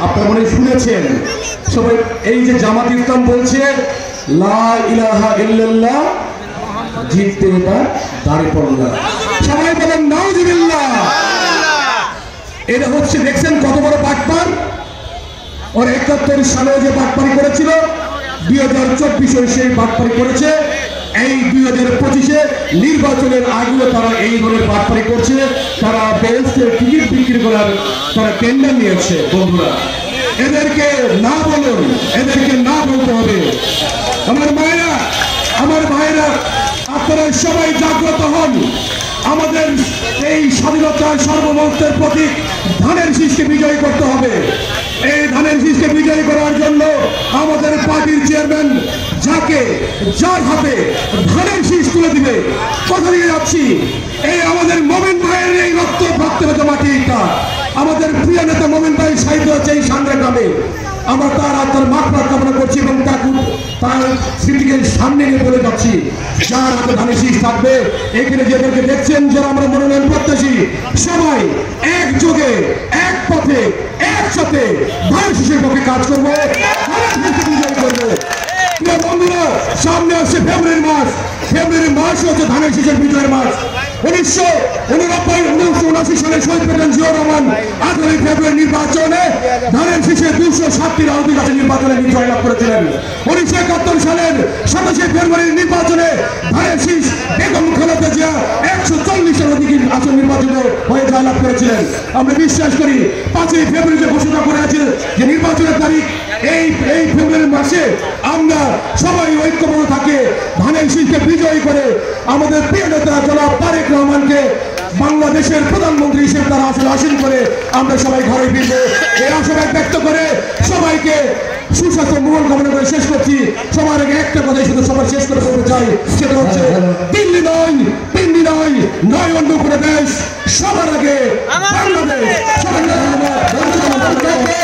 আপনারা মনে শুনেছেন সবাই, এই যে জামাত ইসলাম বলছে লা ইলাহা ইল্লাল্লাহ, জিততে এটা দাঁড়িপাল্লা, সবাই বলেন নাউজুবিল্লাহ। এটা হচ্ছে দেখছেন কত বড় বাটপার। ওর 71 সালে যে বাটপারি করেছিল, 2024 সেই বাটপারি করেছে। এই 2025-এ নির্বাচনের আগেও তারা এই ধরনের বাটপারি করছে। তারা বেঞ্চে টিকিট বিক্রি করার তারা টেন্ডার নিয়েছে। বন্ধুরা, এদেরকে না বলুন, এদেরকে না বলতে হবে। আমার মায়েরা, আমার ভাইরা, আপনারা সবাই জাগ্রত হন। আমাদের এই স্বাধীনতার সার্বভৌমত্বের প্রতীক ধানের শীষকে বিজয়ী করতে হবে। এই ধানের শীষকে বিজয়ী করার জন্য আমাদের পার্টির চেয়ারম্যান যার হাতে ধানের শীষ তুলে দিবে, কথা দিয়ে যাচ্ছি, এই আমাদের মোমিন ভাইয়ের এই রক্ত মাটিটা আমাদের প্রিয় নেতা মোমিন ভাই সাহিত্য হচ্ছে এই সামনে গ্রামে। আমরা তার আত্মার মাগফিরাত কামনা করছি এবং তার স্মৃতিকে সামনে নিয়ে বলে যাচ্ছি, যার হাতে ধানের শীষ থাকবে, এখানে যাদেরকে দেখছেন যারা আমরা মনোনয়ন প্রত্যাশী, সবাই একযোগে এক পথে একসাথে ধানের শীষের পক্ষে কাজ করবো, ধানের শীষকে বিজয় করবো। বন্ধুরা, সামনে আসছে ফেব্রুয়ারি মাস হচ্ছে ধানের শীষের বিজয়ের মাস। 1979 সালে শহীদ প্রেসিডেন্ট জিয়াউর রহমান 18 ফেব্রুয়ারি নির্বাচনে ধানের শীষে 207টির আওয়ামী লীগের নির্বাচনে বিজয় লাভ করেছিলেন। 1971 সালের 27 ফেব্রুয়ারির নির্বাচনে ধানের শীষ বেগম খালেদা জিয়া 140-এর অধিক আসন নির্বাচনে হয়ে জয়লাভ করেছিলেন। আমরা বিশ্বাস করি 5 ফেব্রুয়ারিতে ঘোষণা করে আছে যে নির্বাচনের তারিখ এই ফেব্রুয়ারি মাসে আমরা সবাই ঐক্যবদ্ধ থাকে ধানের শীষকে বিজয়ী করে আমাদের প্রিয় নেতা জনাব তারেক রহমানকে বাংলাদেশের প্রধানমন্ত্রী হিসেবে তারা আসলে আসীন করে আমরা সবাই ঘরে ফিরবো। এই আশাবাদ ব্যক্ত করে সবাইকে সুস্বাস্থ্য মঙ্গল কামনা করে শেষ করছি। সবার আগে একটা কথাই শুধু সবার শেষ করে বলতে চাই, সেটা হচ্ছে দিল্লি নয়, নয় অন্য করে দেশ, সবার আগে বাংলাদেশ। সবাইকে ধন্যবাদ।